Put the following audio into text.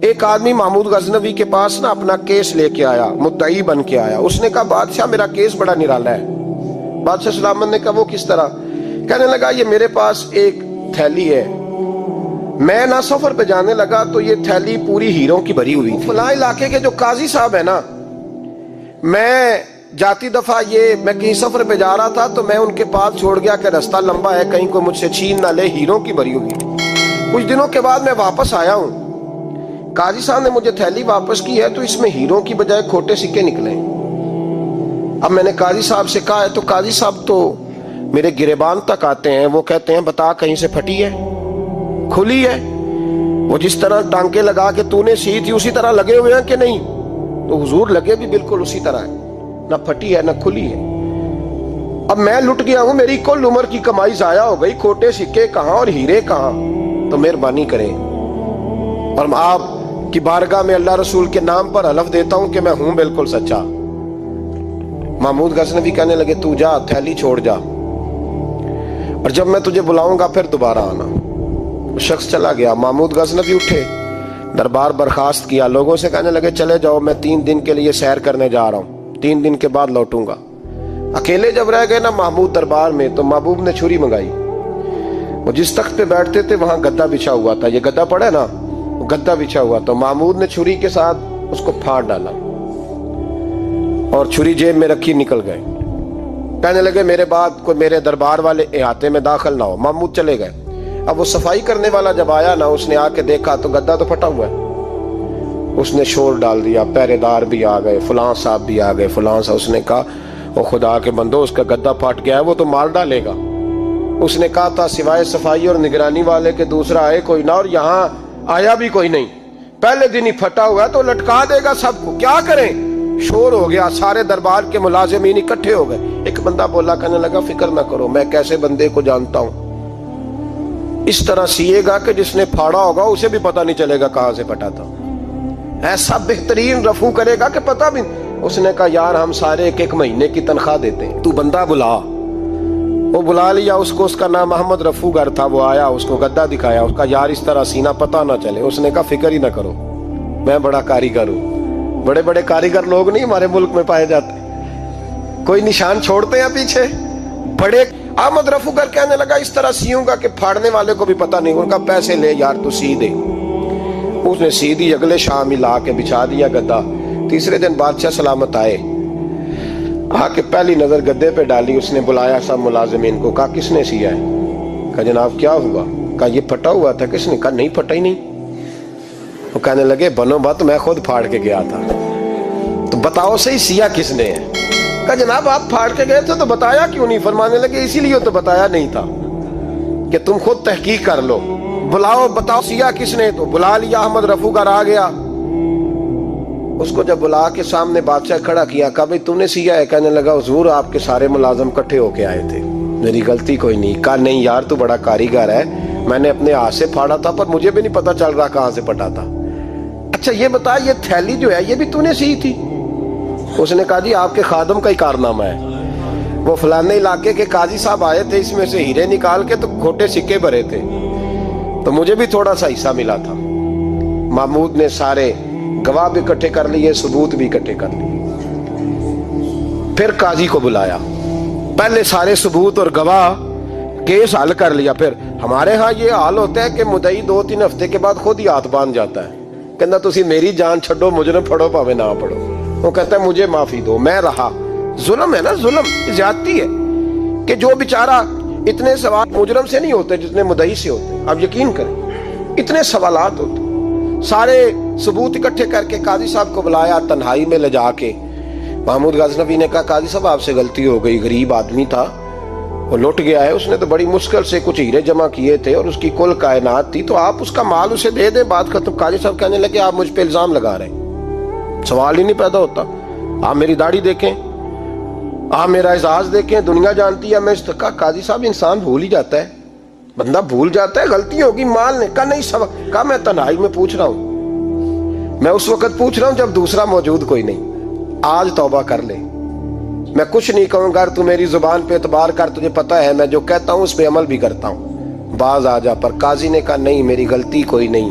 ایک آدمی محمود غزنوی کے پاس نا اپنا کیس لے کے آیا، مدعی بن کے آیا. اس نے کہا بادشاہ میرا کیس بڑا نرالا ہے. بادشاہ سلامت نے کہا وہ کس طرح؟ کہنے لگا یہ میرے پاس ایک تھیلی ہے، میں نہ سفر پہ جانے لگا تو یہ تھیلی پوری ہیروں کی بھری ہوئی. فلاں علاقے کے جو قاضی صاحب ہے نا، میں جاتی دفعہ میں کہیں سفر پہ جا رہا تھا تو میں ان کے پاس چھوڑ گیا کہ رستہ لمبا ہے، کہیں کوئی مجھ سے چھین نہ لے، ہیروں کی بھری ہوئی. کچھ دنوں کے بعد میں واپس آیا ہوں، قاضی صاحب نے مجھے تھیلی واپس کی ہے تو اس میں ہیروں کی بجائے کھوٹے سکے نکلے. اب میں نے قاضی صاحب سے کہا ہے تو قاضی صاحب تو میرے گریبان تک آتے ہیں، وہ کہتے ہیں بتا کہیں سے پھٹی ہے، کھلی ہے؟ وہ جس طرح ٹانکے لگا کے تو نے سی تھی اسی طرح لگے ہوئے ہیں کہ نہیں؟ تو حضور لگے بھی بالکل اسی طرح ہے، نہ پھٹی ہے نہ کھلی ہے. اب میں لٹ گیا ہوں، میری کل عمر کی کمائی ضائع ہو گئی، کھوٹے سکے کہاں اور ہیرے کہاں؟ تو مہربانی کریں. اور آپ کی بارگاہ میں اللہ رسول کے نام پر حلف دیتا ہوں کہ میں ہوں بالکل سچا. محمود غزنوی کہنے لگے تو جا، تھیلی چھوڑ جا، اور جب میں تجھے بلاؤں گا پھر دوبارہ آنا. وہ شخص چلا گیا. محمود غزنوی اٹھے، دربار برخاست کیا، لوگوں سے کہنے لگے چلے جاؤ، میں 3 دن کے لیے سیر کرنے جا رہا ہوں، 3 دن کے بعد لوٹوں گا. اکیلے جب رہ گئے نا محمود دربار میں تو محبوب نے چھری منگائی. وہ جس تخت پہ بیٹھتے تھے وہاں گدا بچھا ہوا تھا، یہ گدا پڑا ہے نا، وہ گدا بچھا ہوا. تو محمود نے چھری کے ساتھ اس کو پھاڑ ڈالا اور چھری جیب میں رکھی نکل گئے. کہنے لگے میرے بعد کوئی میرے دربار والے احاطے میں داخل نہ ہو. محمود چلے گئے. اب وہ صفائی کرنے والا جب آیا نا، اس نے آ کے دیکھا تو گدا تو پھٹا ہوا ہے. اس نے شور ڈال دیا، پہرے دار بھی آ گئے، فلاں صاحب بھی آ گئے، فلاں صاحب. اس نے کہا وہ خدا کے بندو، اس کا گدا پھٹ گیا ہے، وہ تو مار ڈالے گا. اس نے کہا تھا سوائے صفائی اور نگرانی والے کے دوسرا آئے کوئی نہ، اور یہاں آیا بھی کوئی نہیں. پہلے دن ہی پھٹا ہوا ہے تو لٹکا دے گا سب کو، کیا کریں؟ شور ہو گیا، سارے دربار کے ملازمین اکٹھے ہو گئے. ایک بندہ بولا، کہنے لگا فکر نہ کرو، میں کیسے بندے کو جانتا ہوں، اس طرح سیے گا کہ جس نے پھاڑا ہوگا اسے بھی پتہ نہیں چلے گا کہاں سے پھٹا تھا. ایسا بہترین رفو کرے گا کہ پتہ بھی. اس نے کہا یار ہم سارے 1 مہینے کی تنخواہ دیتے ہیں، تو بندہ بلا. وہ بلا لیا اس کو، اس کا نام محمد رفو گر تھا. وہ آیا، اس کو گدا دکھایا، اس کا یار اس طرح سینہ پتہ نہ چلے. اس نے کہا فکر ہی نہ کرو، میں بڑا کاریگر ہوں. بڑے بڑے کاریگر لوگ نہیں ہمارے ملک میں پائے جاتے، کوئی نشان چھوڑتے ہیں پیچھے بڑے. احمد رفو گر کہنے لگا اس طرح سیوں گا کہ پھاڑنے والے کو بھی پتہ نہیں. ان کا پیسے لے یار تو سی دے. اس نے سی دی، اگلے شام ہی لا کے بچھا دیا گدا. تیسرے دن بادشاہ سلامت آئے، آ کے پہلی نظر گدے پہ ڈالی. اس نے بلایا سب ملازمین کو، کہا کس نے سیا ہے؟ کہا جناب کیا ہوا؟ کہا یہ پھٹا ہوا تھا. کس نے؟ کہا نہیں پھٹا ہی نہیں. وہ کہنے لگے بنو بات، میں خود پھاڑ کے گیا تھا، تو بتاؤ صحیح سیا کس نے ہے؟ کہا جناب آپ پھاڑ کے گئے تھے تو بتایا کیوں نہیں؟ فرمانے لگے اسی لیے تو بتایا نہیں تھا کہ تم خود تحقیق کر لو، بلاؤ بتاؤ سیا کس نے. تو بلا لیا، احمد رفو گر آ گیا. اس کو جب بلا کے سامنے بادشاہ کھڑا کیا، کہا بھئی تم نے سیا ہے؟ کہنے لگا حضور آپ کے سارے ملازم کٹھے ہو کے آئے تھے، میری غلطی کوئی نہیں. کہا نہیں یار تو بڑا کاریگر ہے، میں نے اپنے ہاتھ سے پھاڑا تھا پر مجھے بھی نہیں پتا چل رہا کہاں سے پھٹا تھا. اچھا یہ بتا یہ تھیلی جو ہے یہ بھی تو نے سی تھی؟ اس نے کہا جی آپ کے خادم کا ہی کارنامہ ہے، وہ فلانے علاقے کے قاضی صاحب آئے تھے، اس میں سے ہیرے نکال کے تو کھوٹے سکے بھرے تھے، تو مجھے بھی تھوڑا سا حصہ ملا تھا. محمود نے سارے گواہ بھی اکٹھے کر لیے، ثبوت بھی اکٹھے کر لیے. پھر قاضی کو بلایا، پہلے سارے ثبوت اور گواہ کیس حل کر لیا. پھر ہمارے ہاں یہ حال ہوتا ہے کہ مدعی 2-3 ہفتے کے بعد خود ہی ہاتھ باندھ جاتا ہے، کہنا تسی میری جان چھڈو، مجرم پھڑو پاوے نہ پڑھو. وہ کہتا ہے مجھے معافی دو، میں رہا. ظلم ہے نا، ظلم زیادتی ہے کہ جو بیچارہ اتنے سوال مجرم سے نہیں ہوتے جتنے مدعی سے ہوتے. آپ یقین کریں اتنے سوالات ہوتے. سارے ثبوت اکٹھے کر کے قاضی صاحب کو بلایا، تنہائی میں لے جا کے. محمود غزنوی نے کہا قاضی صاحب آپ سے غلطی ہو گئی، غریب آدمی تھا، وہ لٹ گیا ہے، اس نے تو بڑی مشکل سے کچھ ہیرے جمع کیے تھے اور اس کی کل کائنات تھی، تو آپ اس کا مال اسے دے دیں، بات ختم. قاضی صاحب کہنے لگے آپ مجھ پہ الزام لگا رہے ہیں، سوال ہی نہیں پیدا ہوتا. آپ میری داڑھی دیکھیں، آپ میرا اعزاز دیکھیں، دنیا جانتی ہے میں اس کا. قاضی صاحب انسان بھول ہی جاتا ہے، بندہ بھول جاتا ہے، غلطی ہوگی. مال نے کہا نہیں سب کہا میں تنہائی میں پوچھ رہا ہوں، میں اس وقت پوچھ رہا ہوں جب دوسرا موجود کوئی نہیں. آج توبہ کر لے، میں کچھ نہیں کہوں گا، تو میری زبان پہ اعتبار کر، تجھے پتہ ہے میں جو کہتا ہوں اس پہ عمل بھی کرتا ہوں، باز آ جا. پر قاضی نے کہا نہیں میری غلطی کوئی نہیں،